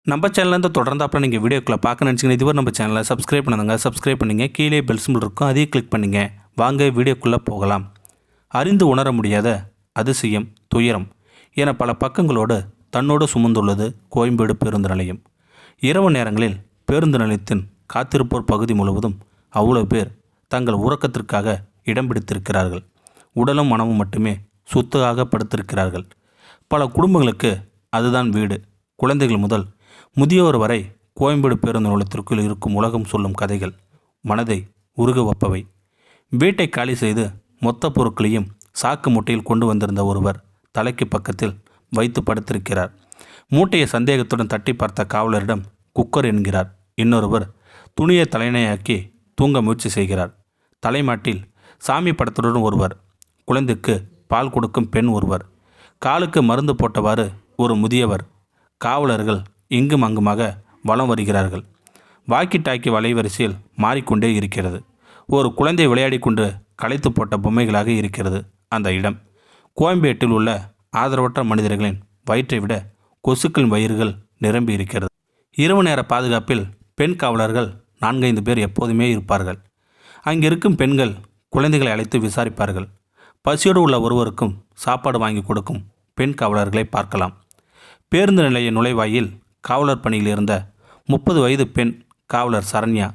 நம்ம சேனல்லேருந்து தொடர்ந்து அப்புறம் நீங்கள் வீடியோக்குள்ளே பார்க்க நினச்சிங்கன்னா இதுவரை நம்ம சேனலை சப்ஸ்கிரைப் பண்ணுங்க. சப்ஸ்கிரைப் பண்ணிங்க. கீழே பெல் சிம்பிள் இருக்கும், அதையும் கிளிக் பண்ணிங்க. வாங்க வீடியோக்குள்ளே போகலாம். அறிந்து உணர முடியாத அதிசயம் துயரம் என பல பக்கங்களோடு தன்னோடு சுமந்துள்ளது கோயம்பேடு பேருந்து நிலையம். இரவு நேரங்களில் பேருந்து நிலையத்தின் காத்திருப்போர் பகுதி முழுவதும் அவ்வளோ பேர் தங்கள் உறக்கத்திற்காக இடம் பிடித்திருக்கிறார்கள். உடலும் மனமும் மட்டுமே சுத்தமாக படுத்திருக்கிறார்கள். பல குடும்பங்களுக்கு அதுதான் வீடு. குழந்தைகள் முதல் முதியோர் வரை கோயம்பேடு பேருந்து நிலையத்திற்குள் இருக்கும் உலகம் சொல்லும் கதைகள் மனதை உருக வைப்பவை. வீட்டை காலி செய்து மொத்த பொருட்களையும் சாக்கு மூட்டையில் கொண்டு வந்திருந்த ஒருவர் தலைக்கு பக்கத்தில் வைத்து படுத்திருக்கிறார். மூட்டையை சந்தேகத்துடன் தட்டி பார்த்த காவலரிடம் குக்கர் என்கிறார். இன்னொருவர் துணியை தலையணையாக்கி தூங்க முயற்சி செய்கிறார். தலைமாட்டில் சாமி படத்துடன் ஒருவர், குழந்தைக்கு பால் கொடுக்கும் பெண் ஒருவர், காலுக்கு மருந்து போட்டவாறு ஒரு முதியவர். காவலர்கள் இங்கும் அங்குமாக வலம் வருகிறார்கள். வாக்கி டாக்கி வலைவரிசையில் மாறிக்கொண்டே இருக்கிறது. ஒரு குழந்தை விளையாடி கொண்டு களைத்து போட்ட பொம்மைகளாக இருக்கிறது அந்த இடம். கோயம்பேட்டில் உள்ள ஆதரவற்ற மனிதர்களின் வயிற்றை விட கொசுக்களின் வயிறுகள் நிரம்பி இருக்கிறது. இரவு நேர பாதுகாப்பில் பெண் காவலர்கள் 4-5 பேர் எப்போதுமே இருப்பார்கள். அங்கிருக்கும் பெண்கள் குழந்தைகளை அழைத்து விசாரிப்பார்கள். பசியோடு உள்ள ஒருவருக்கும் சாப்பாடு வாங்கி கொடுக்கும் பெண் காவலர்களை பார்க்கலாம். பேருந்து நிலைய நுழைவாயில் காவலர் பணியில் இருந்த 30 வயது பெண் காவலர் சரண்யா.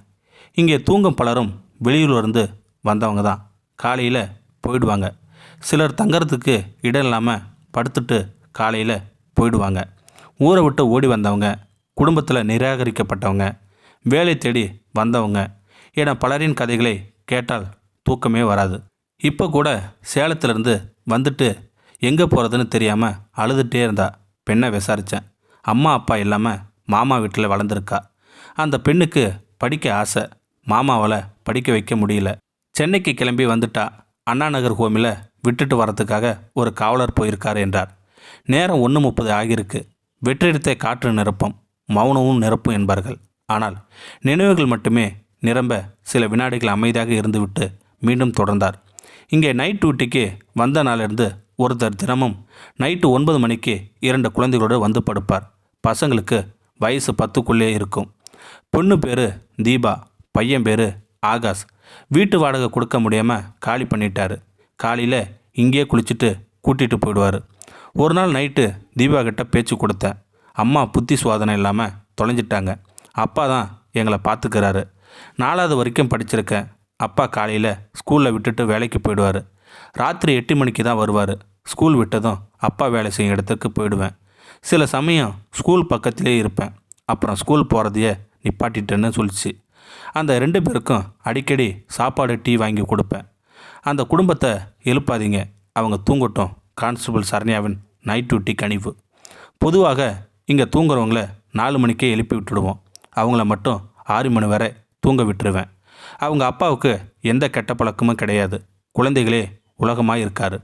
இங்கே தூங்கும் பலரும் வெளியூர்லேருந்து வந்தவங்க தான். காலையில் போயிடுவாங்க. சிலர் தங்கறதுக்கு இடம் இல்லாமல் படுத்துட்டு காலையில் போயிடுவாங்க. ஊரை விட்டு ஓடி வந்தவங்க, குடும்பத்தில் நிராகரிக்கப்பட்டவங்க, வேலை தேடி வந்தவங்க என பலரின் கதைகளை கேட்டால் தூக்கமே வராது. இப்போ கூட சேலத்திலேருந்து வந்துட்டு எங்கே போகிறதுன்னு தெரியாமல் அழுதுகிட்டே இருந்தா. பெண்ணை விசாரித்தேன். அம்மா அப்பா இல்லாமல் மாமா வீட்டில் வளர்ந்துருக்கா. அந்த பெண்ணுக்கு படிக்க ஆசை. மாமாவால் படிக்க வைக்க முடியல. சென்னைக்கு கிளம்பி வந்துட்டா. அண்ணா நகர் ஹோமில் விட்டுட்டு வரத்துக்காக ஒரு காவலர் போயிருக்கார் என்றார். நேரம் 1:30 ஆகியிருக்கு. வெற்றிடத்தை காற்று நிரப்பும், மௌனமும் நிரப்பும் என்பார்கள். ஆனால் நினைவுகள் மட்டுமே நிரம்ப சில வினாடிகள் அமைதியாக இருந்துவிட்டு மீண்டும் தொடர்ந்தார். இங்கே நைட் டியூட்டிக்கு வந்த நாளிலிருந்து ஒருத்தர் தினமும் நைட்டு 9 மணிக்கு 2 குழந்தைகளோடு வந்து படுப்பார். பசங்களுக்கு வயசு 10க்குள்ளே இருக்கும். பொண்ணு பேர் தீபா, பையன் பேர் ஆகாஷ். வீட்டு வாடகை கொடுக்க முடியாமல் காலி பண்ணிட்டாரு. காலையில் இங்கேயே குளிச்சுட்டு கூட்டிகிட்டு போயிடுவார். ஒரு நாள் நைட்டு தீபா கிட்ட பேச்சு கொடுத்தேன். அம்மா புத்தி சுவாதனை இல்லாமல் தொலைஞ்சிட்டாங்க. அப்பா தான் எங்களை பார்த்துக்கிறாரு. 4வது வரைக்கும் படிச்சிருக்கேன். அப்பா காலையில் ஸ்கூலில் விட்டுட்டு வேலைக்கு போயிடுவார். ராத்திரி 8 மணிக்கு தான் வருவார். ஸ்கூல் விட்டதும் அப்பா வேலை செய்யும் இடத்துக்கு போயிடுவேன். சில சமயம் ஸ்கூல் பக்கத்திலே இருப்பேன். அப்புறம் ஸ்கூல் போகிறதையே நிப்பாட்டிட்டேன்னு சொல்லிச்சு. அந்த 2 பேருக்கும் அடிக்கடி சாப்பாடு டீ வாங்கி கொடுப்பேன். அந்த குடும்பத்தை எழுப்பாதீங்க, அவங்க தூங்கட்டும். கான்ஸ்டபிள் சரண்யாவின் நைட் டியூட்டி கனிவு. பொதுவாக இங்கே தூங்குறவங்கள 4 மணிக்கே எழுப்பி விட்டுடுவோம். அவங்கள மட்டும் 6 மணி வரை தூங்க விட்டுருவேன். அவங்க அப்பாவுக்கு எந்த கெட்ட பழக்கமும் கிடையாது. குழந்தைகளே உலகமாக இருக்கார்.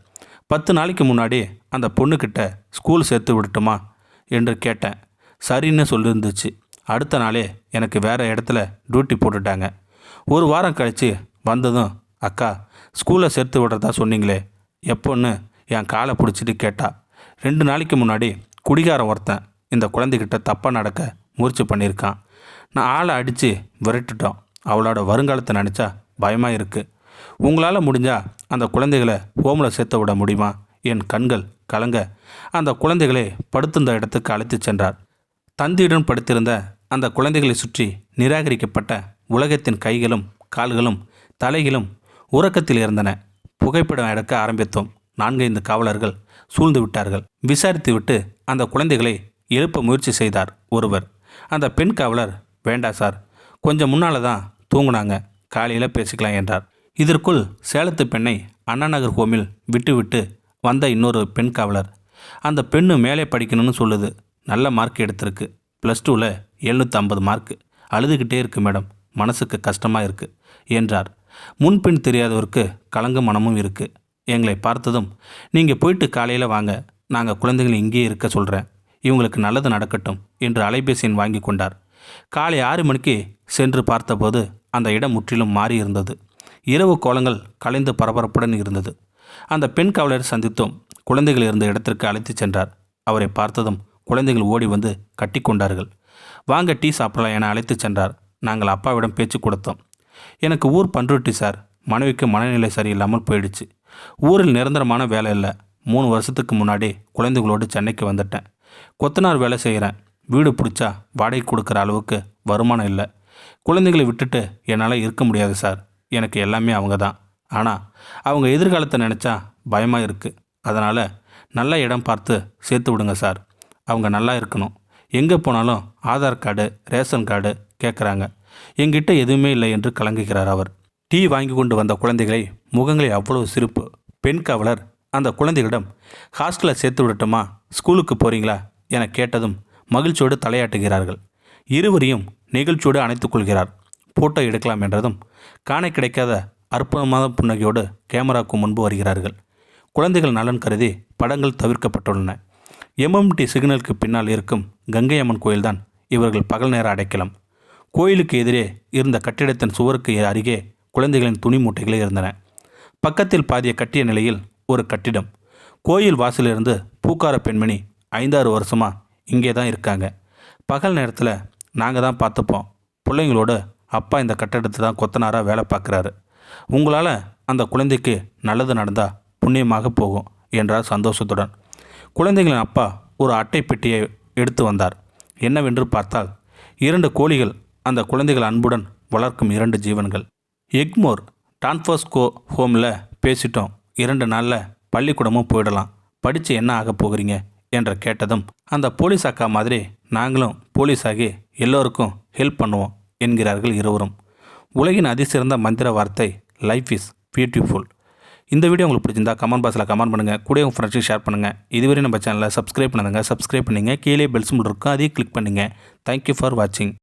10 நாளைக்கு முன்னாடி அந்த பொண்ணுக்கிட்ட ஸ்கூல் சேர்த்து விடட்டுமா என்று கேட்டேன். சரின்னு சொல்லியிருந்துச்சு. அடுத்த நாளே எனக்கு வேறு இடத்துல டியூட்டி போட்டுட்டாங்க. ஒரு வாரம் கழித்து வந்ததும், அக்கா ஸ்கூலில் சேர்த்து விடுறதா சொன்னீங்களே எப்போன்னு என் காலை பிடிச்சிட்டு கேட்டா. 2 நாளைக்கு முன்னாடி குடிகாரன் ஒருத்தன் இந்த குழந்தைகிட்ட தப்பாக நடக்க முயற்சி பண்ணியிருக்கான். நான் ஆளை அடித்து விரட்டுட்டோம். அவளோட வருங்காலத்தை நினச்சா பயமாக இருக்குது. உங்களால் முடிஞ்சால் அந்த குழந்தைகளை ஹோமில் சேர்த்து விட முடியுமா? என் கண்கள் கலங்க அந்த குழந்தைகளை படுத்திருந்த இடத்துக்கு அழைத்து சென்றார். தந்தியுடன் படுத்திருந்த அந்த குழந்தைகளை சுற்றி நிராகரிக்கப்பட்ட உலகத்தின் கைகளும் கால்களும் தலைகளும் உறக்கத்தில் இருந்தன. புகைப்படம் எடுக்க ஆரம்பித்தோம். 4-5 காவலர்கள் சூழ்ந்து விட்டார்கள். விசாரித்துவிட்டு அந்த குழந்தைகளை எழுப்ப முயற்சி செய்தார் ஒருவர். அந்த பெண் காவலர், வேண்டாம் சார், கொஞ்சம் முன்னால் தான் தூங்குனாங்க, காலையில் பேசிக்கலாம் என்றார். இதற்குள் சேலத்து பெண்ணை அண்ணா நகர் ஹோமில் விட்டுவிட்டு வந்த இன்னொரு பெண் காவலர், அந்த பெண்ணு மேலே படிக்கணும்னு சொல்லுது. நல்ல மார்க் எடுத்திருக்கு. +2ல் 750 மார்க்கு. அழுதுகிட்டே இருக்கு மேடம், மனசுக்கு கஷ்டமாக இருக்குது என்றார். முன்பின் தெரியாதவருக்கு கலங்க மனமும் இருக்குது. எங்களை பார்த்ததும், நீங்கள் போயிட்டு காலையில் வாங்க, நாங்கள் குழந்தைகளை இங்கேயே இருக்க சொல்கிறேன், இவங்களுக்கு நல்லது நடக்கட்டும் என்று அலைபேசியின் வாங்கி கொண்டார். காலை 6 மணிக்கு சென்று பார்த்தபோது அந்த இடம் முற்றிலும் மாறி இருந்தது. இரவு கோலங்கள் கலைந்து பரபரப்புடன் இருந்தது. அந்த பெண் காவலரை சந்தித்தோம். குழந்தைகள் இருந்த இடத்திற்கு அழைத்து சென்றார். அவரை பார்த்ததும் குழந்தைகள் ஓடி வந்து கட்டி கொண்டார்கள். வாங்க டீ சாப்பிடலாம் என அழைத்து சென்றார். நாங்கள் அப்பாவிடம் பேச்சு கொடுத்தோம். எனக்கு ஊர் பண்ருட்டி சார். மனைவிக்கு மனநிலை சரியில்லாமல் போயிடுச்சு. ஊரில் நிரந்தரமான வேலை இல்லை. 3 வருஷத்துக்கு முன்னாடி குழந்தைகளோடு சென்னைக்கு வந்துட்டேன். கொத்தனார் வேலை செய்கிறேன். வீடு பிடிச்சா வாடகை கொடுக்குற அளவுக்கு வருமானம் இல்லை. குழந்தைகளை விட்டுட்டு என்னால் இருக்க முடியாது சார். எனக்கு எல்லாமே அவங்க தான். ஆனால் அவங்க எதிர்காலத்தை நினச்சா பயமாக இருக்குது. அதனால் நல்ல இடம் பார்த்து சேர்த்து விடுங்க சார். அவங்க நல்லா இருக்கணும். எங்கே போனாலும் ஆதார் கார்டு, ரேஷன் கார்டு கேட்குறாங்க. என்கிட்ட எதுவுமே இல்லை என்று கலங்குகிறார் அவர். டீ வாங்கி கொண்டு வந்த குழந்தைகளை முகங்களில் அவ்வளவு சிரிப்பு. பெண் காவலர் அந்த குழந்தைகளிடம் ஹாஸ்டலில் சேர்த்து விடட்டுமா, ஸ்கூலுக்கு போகிறீங்களா என கேட்டதும் மகிழ்ச்சியோடு தலையாட்டுகிறார்கள். இருவரையும் நிகழ்ச்சியோடு அணைத்துக் கொள்கிறார். போட்டோ எடுக்கலாம் என்றதும் காண கிடைக்காத அற்புதமான புன்னகையோடு கேமராவுக்கு முன்பு வருகிறார்கள். குழந்தைகள் நலன் கருதி படங்கள் தவிர்க்கப்பட்டுள்ளன. எம்எம்டி சிக்னலுக்கு பின்னால் இருக்கும் கங்கை அம்மன் கோயில்தான் இவர்கள் பகல் நேர அடைக்கலம். கோயிலுக்கு எதிரே இருந்த கட்டிடத்தின் சுவருக்கு அருகே குழந்தைகளின் துணி மூட்டைகளே இருந்தன. பக்கத்தில் பாதிய கட்டிய நிலையில் ஒரு கட்டிடம். கோயில் வாசலிருந்து பூக்கார பெண்மணி 5-6 வருஷமாக இங்கே தான் இருக்காங்க. பகல் நேரத்தில் நாங்கள் தான் பார்த்துப்போம். பிள்ளைங்களோடு அப்பா இந்த கட்டடத்தை தான் கொத்தனாராக வேலை பார்க்குறாரு. உங்களால் அந்த குழந்தைக்கு நல்லது நடந்தால் புண்ணியமாக போகும் என்றார் சந்தோஷத்துடன். குழந்தைகளின் அப்பா ஒரு அட்டை பெட்டியை எடுத்து வந்தார். என்னவென்று பார்த்தால் 2 கோழிகள். அந்த குழந்தைகள் அன்புடன் வளர்க்கும் 2 ஜீவன்கள். எக்மோர் டான்ஃபாஸ்கோ ஹோமில் பேசிட்டோம். 2 நாளில் பள்ளிக்கூடமும் போயிடலாம். படித்து என்ன ஆக போகிறீங்க என்ற கேட்டதும் அந்த போலீஸ் அக்கா மாதிரி நாங்களும் போலீஸாகி எல்லோருக்கும் ஹெல்ப் பண்ணுவோம் என்கிறார்கள் இருவரும். உலகின் அதிசிறந்த மந்திர வார்த்தை லைஃப் இஸ் பியூட்டிஃபுல். இந்த வீடியோ உங்களுக்கு பிடிச்சிருந்தா கமெண்ட் பாக்ஸில் கமெண்ட் பண்ணுங்கள். கூட உங்கள் ஃப்ரெண்ட்ஸுக்கு ஷேர் பண்ணுங்கள். இதுவரை நம்ம சேனலை சப்ஸ்கிரைப் பண்ணுங்க. சப்ஸ்கிரைப் பண்ணுங்கள். கீழே பெல் சிம்பல் இருக்கும், அதையும் கிளிக் பண்ணுங்கள். தேங்க்யூ ஃபார் வாட்சிங்.